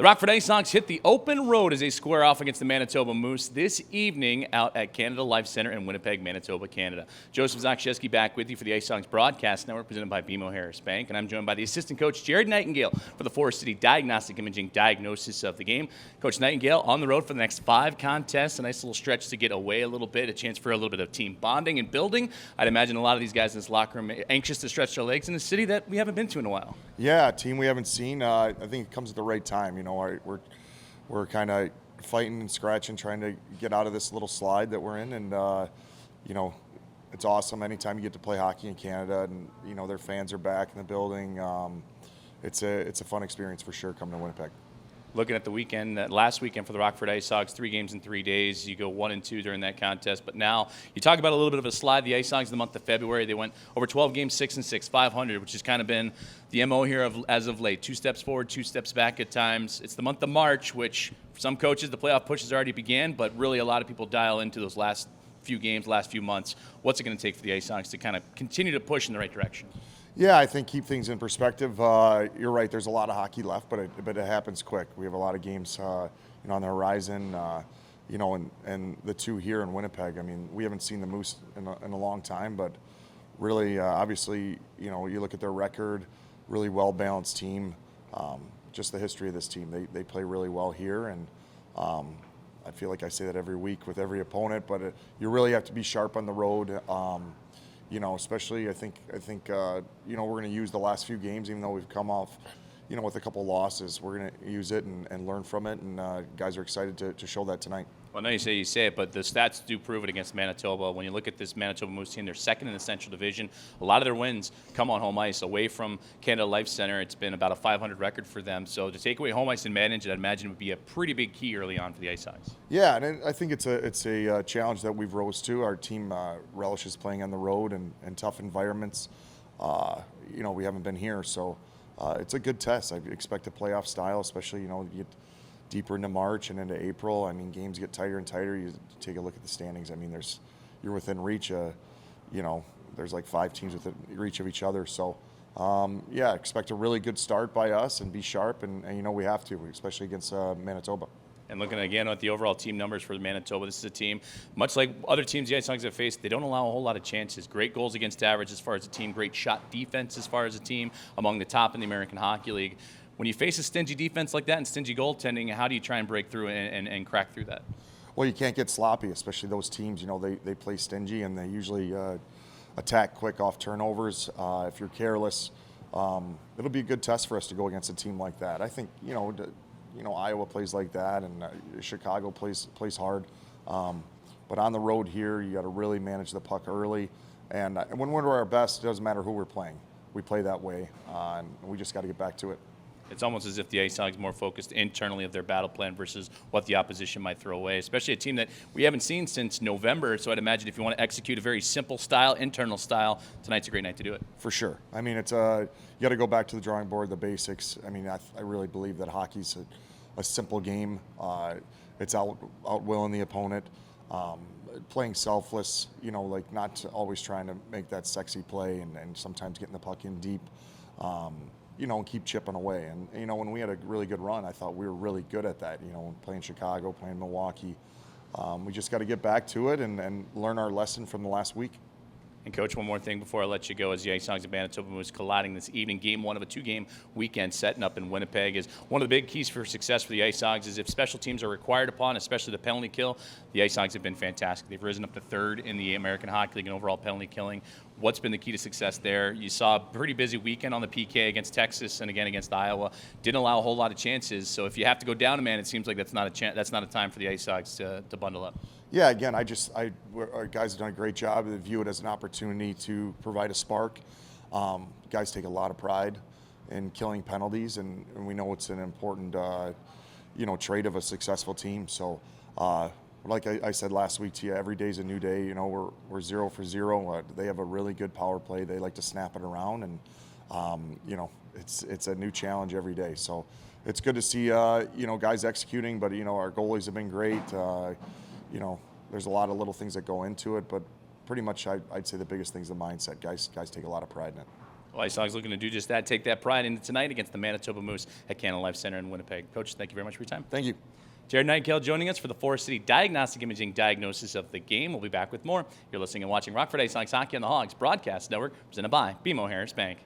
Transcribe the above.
The Rockford IceHogs hit the open road as they square off against the Manitoba Moose this evening out at Canada Life Center in Winnipeg, Manitoba, Canada. Joseph Zakshevsky back with you for the IceHogs Broadcast Network presented by BMO Harris Bank, and I'm joined by the assistant coach, Jared Nightingale, for the Forest City Diagnostic Imaging diagnosis of the game. Coach Nightingale on the road for the next 5 contests, a nice little stretch to get away a little bit, a chance for a little bit of team bonding and building. I'd imagine a lot of these guys in this locker room anxious to stretch their legs in a city that we haven't been to in a while. Yeah, a team we haven't seen. I think it comes at the right time. You know, we're kind of fighting and scratching, trying to get out of this little slide that we're in, and you know, it's awesome anytime you get to play hockey in Canada, and you know their fans are back in the building. It's a fun experience for sure coming to Winnipeg. Looking at the weekend, last weekend for the Rockford IceHogs, 3 games in 3 days. You go 1-2 during that contest. But now you talk about a little bit of a slide. The IceHogs in the month of February, they went over 12 games, 6-6, 500, which has kind of been the MO here as of late. 2 steps forward, 2 steps back at times. It's the month of March, which for some coaches, the playoff push has already began, but really a lot of people dial into those last few games, last few months. What's it going to take for the IceHogs to kind of continue to push in the right direction? Yeah, I think keep things in perspective. You're right. There's a lot of hockey left, but it happens quick. We have a lot of games, on the horizon. And the 2 here in Winnipeg. I mean, we haven't seen the Moose in a long time, but really, obviously, you look at their record. Really well balanced team. Just the history of this team. They play really well here, and I feel like I say that every week with every opponent. But you really have to be sharp on the road. Especially I think we're going to use the last few games, even though we've come off, with a couple losses. We're going to use it and learn from it, and guys are excited to show that tonight. Well, now you say it, but the stats do prove it against Manitoba. When you look at this Manitoba Moose team, they're second in the Central Division. A lot of their wins come on home ice. Away from Canada Life Center, it's been about a 500 record for them. So to take away home ice and manage it, I'd imagine would be a pretty big key early on for the IceHogs. Yeah, and I think it's a challenge that we've rose to. Our team relishes playing on the road and tough environments. We haven't been here, so it's a good test. I expect a playoff style, especially, you get deeper into March and into April. I mean, games get tighter and tighter. You take a look at the standings. I mean, you're within reach. There's like 5 teams within reach of each other. So, expect a really good start by us and be sharp. And we have to, especially against Manitoba. And looking again at the overall team numbers for Manitoba, this is a team, much like other teams the IceHogs have faced, they don't allow a whole lot of chances. Great goals against average as far as a team, great shot defense as far as a team, among the top in the American Hockey League. When you face a stingy defense like that and stingy goaltending, how do you try and break through and crack through that? Well, you can't get sloppy, especially those teams. They play stingy, and they usually attack quick off turnovers. If you're careless, it'll be a good test for us to go against a team like that. I think, Iowa plays like that, and Chicago plays hard. But on the road here, you got to really manage the puck early. And when we're at our best, it doesn't matter who we're playing. We play that way, and we just got to get back to it. It's almost as if the IceHogs more focused internally of their battle plan versus what the opposition might throw away, especially a team that we haven't seen since November. So I'd imagine if you want to execute a very simple style, internal style, tonight's a great night to do it. For sure. I mean, it's you got to go back to the drawing board, the basics. I mean, I really believe that hockey's a simple game. It's outwilling the opponent, playing selfless, not always trying to make that sexy play and sometimes getting the puck in deep. And keep chipping away. And, when we had a really good run, I thought we were really good at that, playing Chicago, playing Milwaukee. We just got to get back to it and learn our lesson from the last week. And, Coach, one more thing before I let you go. As the IceHogs and Manitoba Moose colliding this evening, game 1 of a 2-game weekend setting up in Winnipeg, is one of the big keys for success for the IceHogs is if special teams are required upon, especially the penalty kill. The IceHogs have been fantastic. They've risen up to 3rd in the American Hockey League in overall penalty killing. What's been the key to success there? You saw a pretty busy weekend on the PK against Texas and again against Iowa. Didn't allow a whole lot of chances. So if you have to go down a man, it seems like that's not a time for the IceHogs to bundle up. Yeah, again, our guys have done a great job. They view it as an opportunity to provide a spark. Guys take a lot of pride in killing penalties, and we know it's an important, trait of a successful team. So, like I said last week to you, every day's a new day. We're 0 for 0. They have a really good power play. They like to snap it around, and it's a new challenge every day. So, it's good to see guys executing. But our goalies have been great. There's a lot of little things that go into it, but pretty much I'd say the biggest thing is the mindset. Guys take a lot of pride in it. Well, IceHogs looking to do just that, take that pride into tonight against the Manitoba Moose at Canada Life Center in Winnipeg. Coach, thank you very much for your time. Thank you. Jared Nightingale joining us for the Forest City Diagnostic Imaging diagnosis of the game. We'll be back with more. You're listening and watching Rockford IceHogs Hockey on the Hogs Broadcast Network, presented by BMO Harris Bank.